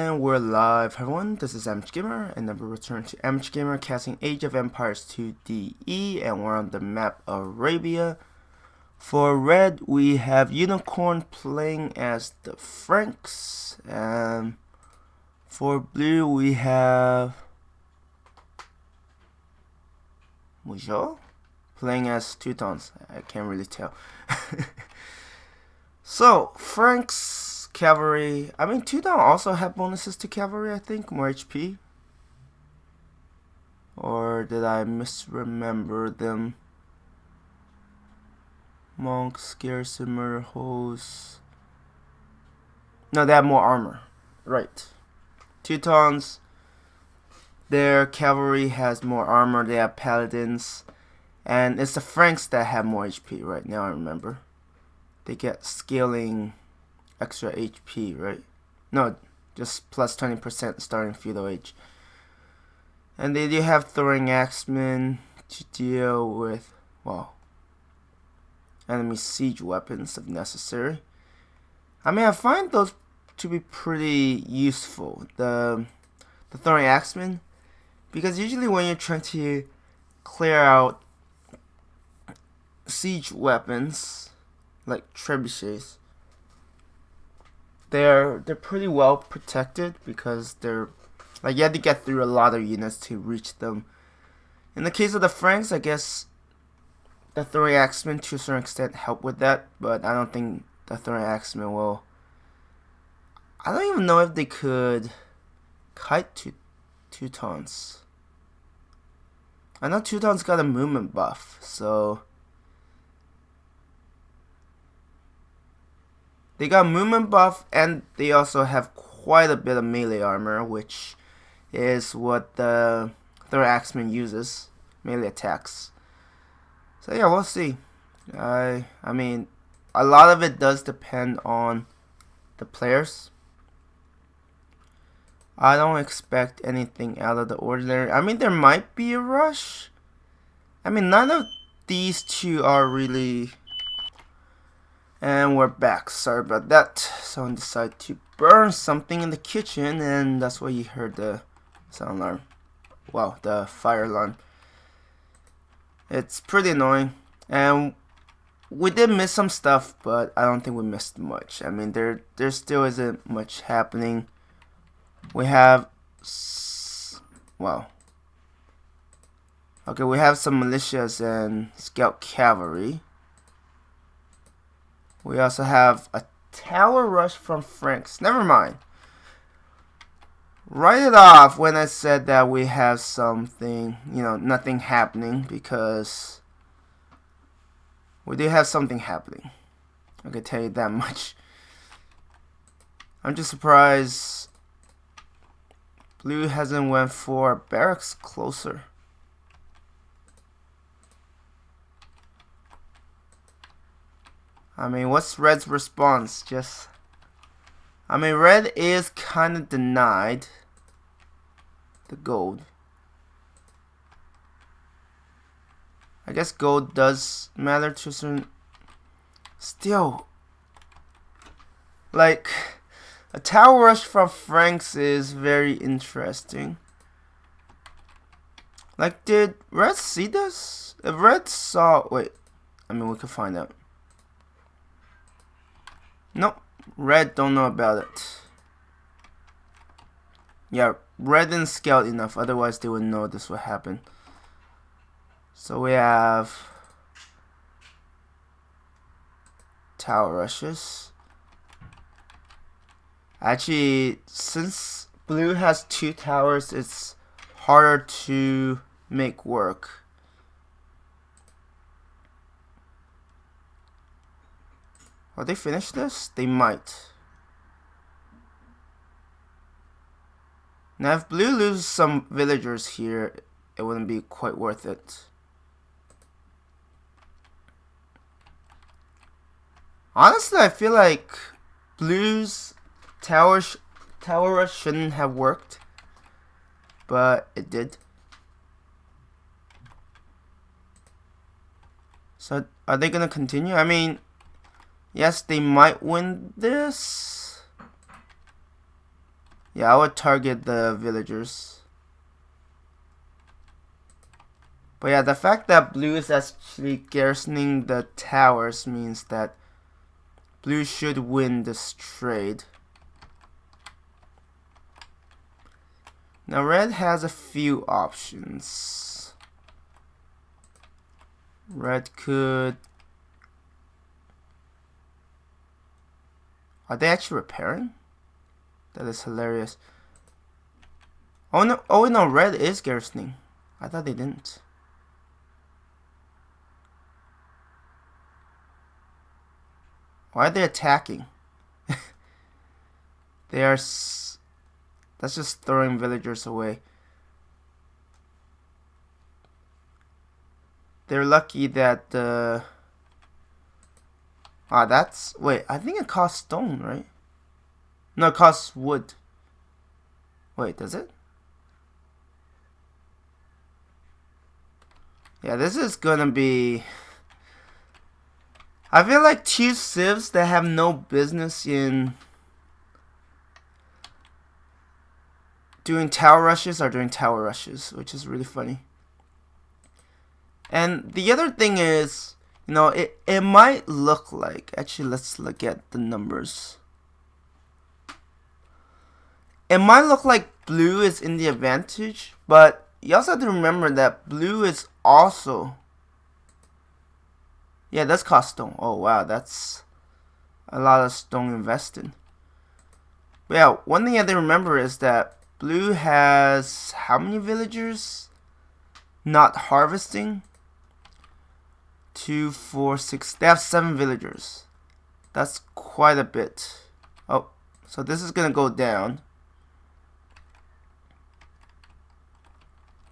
And we're live, everyone. This is amateurgamer, and then we return to amateurgamer casting Age of Empires 2DE, and we're on the map Arabia. For red, we have Unicorn playing as the Franks, and for blue, we have Mujal playing as Teutons. I can't really tell. So, Franks cavalry. I mean, Teuton also have bonuses to cavalry, I think. More HP. Or did I misremember them? Monks, garrison, murder hosts. No, they have more armor. Right. Teutons, their cavalry has more armor. They have paladins. And it's the Franks that have more HP right now, I remember. They get scaling extra HP, right? No, just plus 20% starting feudal age. And they do have throwing axemen to deal with, well, enemy siege weapons if necessary. I mean, I find those to be pretty useful, the throwing axemen, because usually when you're trying to clear out siege weapons like trebuchets, they're pretty well protected because they're like, you have to get through a lot of units to reach them. In the case of the Franks, I guess the throwing axemen to a certain extent help with that, but I don't think the throwing axemen will. I don't even know if they could kite Teutons. I know Teutons got a movement buff, so they got movement buff, and they also have quite a bit of melee armor, which is what the third axeman uses, melee attacks. So yeah, we'll see. I mean, a lot of it does depend on the players. I don't expect anything out of the ordinary. I mean, there might be a rush. I mean, none of these two are really. And we're back. Sorry about that. Someone decided to burn something in the kitchen, and that's why you heard the sound alarm. Wow, the fire alarm. It's pretty annoying. And we did miss some stuff, but I don't think we missed much. I mean, there still isn't much happening. We have, wow. Okay, we have some militias and scout cavalry. We also have a tower rush from Franks. Never mind. Write it off when I said that we have something, nothing happening, because we do have something happening. I can tell you that much. I'm just surprised blue hasn't went for barracks closer. I mean, what's red's response? I mean, red is kind of denied the gold. I guess gold does matter to a certain. Still, like, a tower rush from Franks is very interesting. Like, did red see this? If red saw, wait, I mean, we could find out. Nope, red don't know about it. Yeah, red didn't scout enough, otherwise they would know this would happen. So we have tower rushes. Actually, since blue has 2 towers, it's harder to make work. Will they finish this? They might. Now, if blue loses some villagers here, it wouldn't be quite worth it. Honestly, I feel like blue's tower rush shouldn't have worked, but it did. So, are they gonna continue? I mean, yes, they might win this. Yeah, I would target the villagers. But yeah, the fact that blue is actually garrisoning the towers means that blue should win this trade. Now red has a few options. Red could... Are they actually repairing? That is hilarious. Oh no, red is garrisoning. I thought they didn't. Why are they attacking? They are... That's just throwing villagers away. They're lucky that that's... Wait, I think it costs stone, right? No, it costs wood. Wait, does it? Yeah, this is gonna be... I feel like two civs that have no business in doing tower rushes are doing tower rushes, which is really funny. And the other thing is, you know, it might look like... Actually, let's look at the numbers. It might look like blue is in the advantage, but you also have to remember that blue is also... Yeah, that's cost stone. Oh wow, that's a lot of stone invested. But yeah, one thing you have to remember is that blue has how many villagers not harvesting? 2, 4, 6. They have 7 villagers. That's quite a bit. Oh, so this is gonna go down.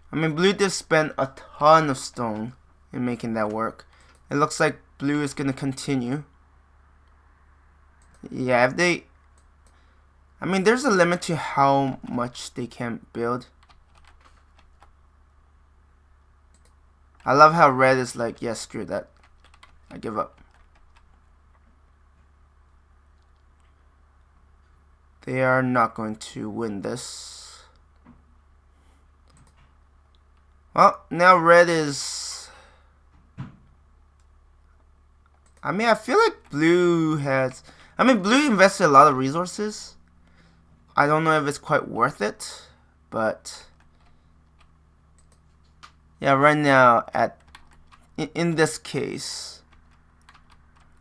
I mean, blue did spend a ton of stone in making that work. It looks like blue is gonna continue. Yeah, if they... I mean, there's a limit to how much they can build. I love how red is like, yeah, screw that. I give up. They are not going to win this. Well, now red is... I mean, I feel like blue has... I mean, blue invested a lot of resources. I don't know if it's quite worth it, but... Yeah, right now, in this case,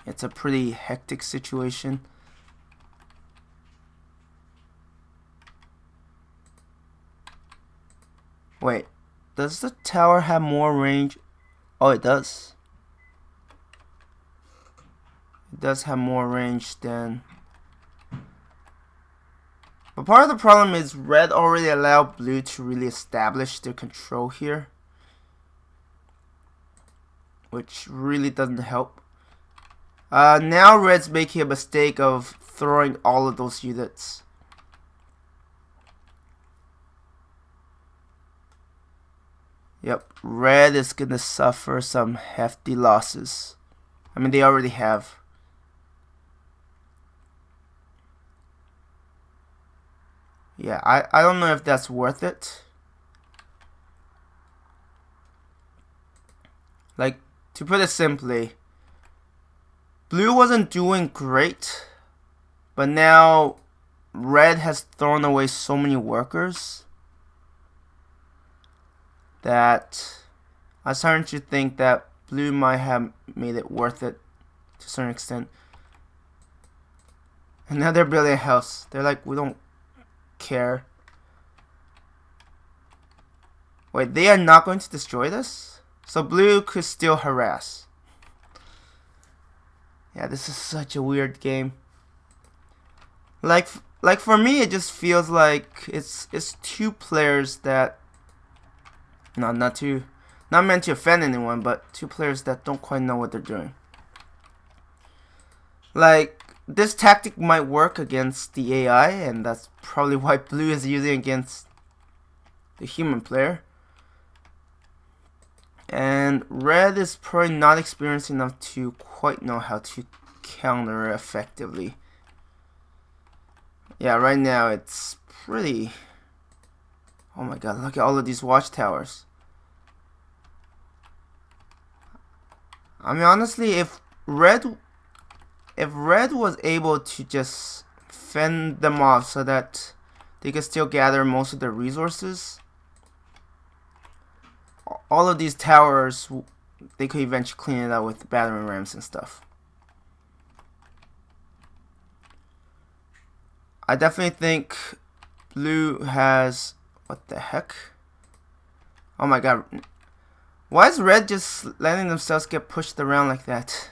it's a pretty hectic situation. Wait, does the tower have more range? Oh, it does. It does have more range than... But part of the problem is red already allowed blue to really establish their control here, which really doesn't help. Now red's making a mistake of throwing all of those units. Yep, red is gonna suffer some hefty losses. I mean, they already have. Yeah, I don't know if that's worth it. Like, to put it simply, blue wasn't doing great, but now red has thrown away so many workers that I'm starting to think that blue might have made it worth it to a certain extent. And now they're building a house. They're like, we don't care. Wait, they are not going to destroy this? So blue could still harass. Yeah, this is such a weird game. Like for me, it just feels like it's two players that... No, not meant to offend anyone, but two players that don't quite know what they're doing. Like, this tactic might work against the AI, and that's probably why blue is using against the human player. And red is probably not experienced enough to quite know how to counter effectively. Yeah, right now it's pretty. Oh my god, look at all of these watchtowers. I mean, honestly, if red was able to just fend them off so that they could still gather most of their resources, all of these towers, they could eventually clean it out with battering rams and stuff. I definitely think blue has... What the heck? Oh my god. Why is red just letting themselves get pushed around like that?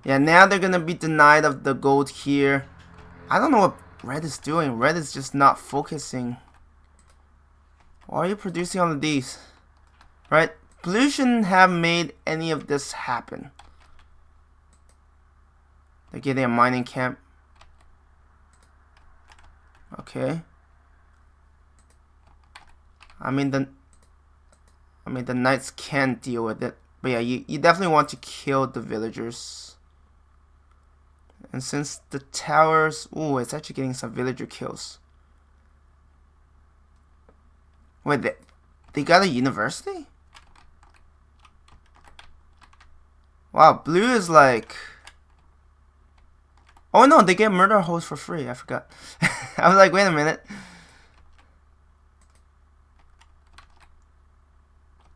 Yeah, now they're gonna be denied of the gold here. I don't know what red is doing. Red is just not focusing. Why are you producing all of these? Right? Blue shouldn't have made any of this happen. They're getting a mining camp. Okay. I mean the knights can deal with it. But yeah, you definitely want to kill the villagers. And since the towers... Ooh, it's actually getting some villager kills. Wait, they got a university? Wow, blue is like... Oh no, they get murder holes for free. I forgot. I was like, wait a minute.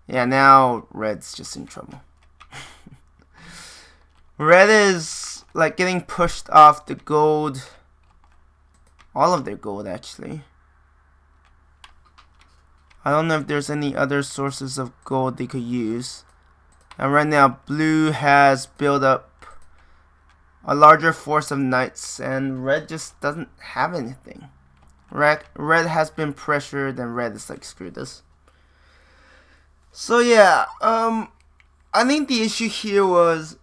Yeah, now red's just in trouble. Red is like getting pushed off the gold. All of their gold, actually. I don't know if there's any other sources of gold they could use. And right now, blue has built up a larger force of knights, and red just doesn't have anything. Red has been pressured, and red is like, screw this. So yeah, I think the issue here was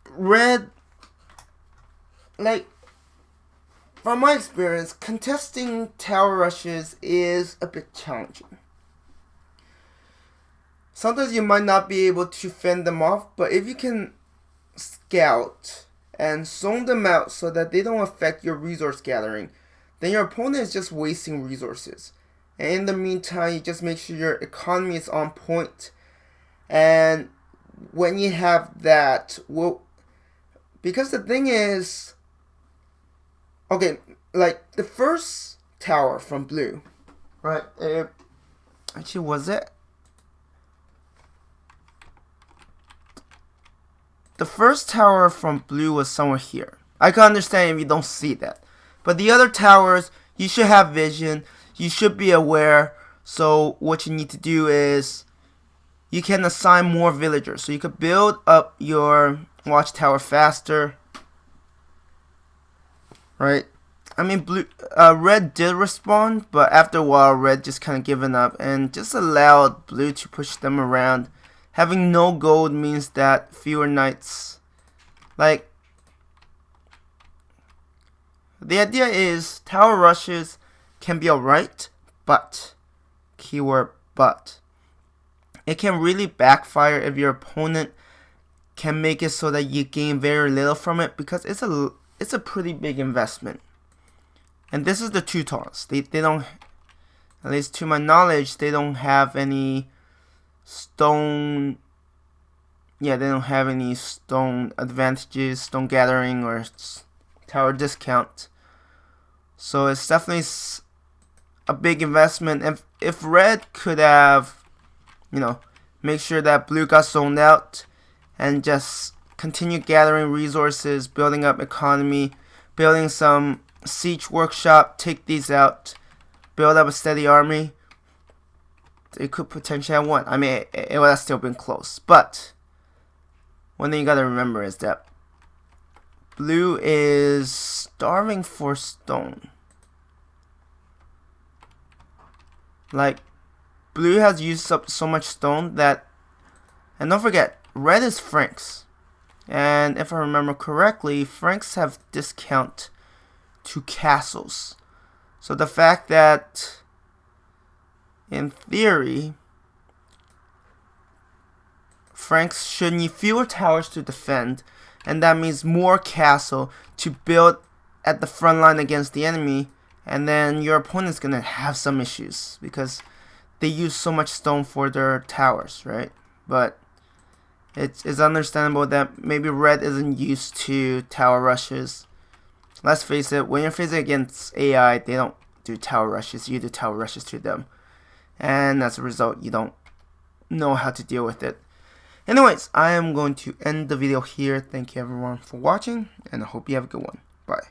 red, like, from my experience, contesting tower rushes is a bit challenging. Sometimes you might not be able to fend them off, but if you can scout and zone them out so that they don't affect your resource gathering, then your opponent is just wasting resources. And in the meantime, you just make sure your economy is on point. And when you have that, well, because the thing is, okay, like the first tower from blue, right? Actually, was it? The first tower from blue was somewhere here. I can understand if you don't see that. But the other towers, you should have vision. You should be aware. So what you need to do is you can assign more villagers. So you could build up your watchtower faster. Right? I mean, red did respond, but after a while, red just kind of given up and just allowed blue to push them around. Having no gold means that fewer knights. Like, the idea is tower rushes can be alright, but, keyword but, it can really backfire if your opponent can make it so that you gain very little from it, because it's a pretty big investment. And this is the Teutons. They don't, at least to my knowledge, they don't have any stone. Yeah, they don't have any stone advantages, stone gathering or tower discount. So it's definitely a big investment. If red could have, make sure that blue got zoned out and just continue gathering resources, building up economy, building some siege workshop, take these out, build up a steady army, it could potentially have won. I mean, it would have still been close. But one thing you gotta remember is that blue is starving for stone. Like, blue has used up so much stone that, and don't forget, red is Franks. And if I remember correctly, Franks have discount to castles. So the fact that, in theory, Franks should need fewer towers to defend, and that means more castle to build at the front line against the enemy, and then your opponent's gonna have some issues because they use so much stone for their towers, right? But it's understandable that maybe red isn't used to tower rushes. Let's face it, when you're facing against AI, they don't do tower rushes. You do tower rushes to them, and as a result, you don't know how to deal with it. Anyways, I am going to end the video here. Thank you everyone for watching, and I hope you have a good one. Bye.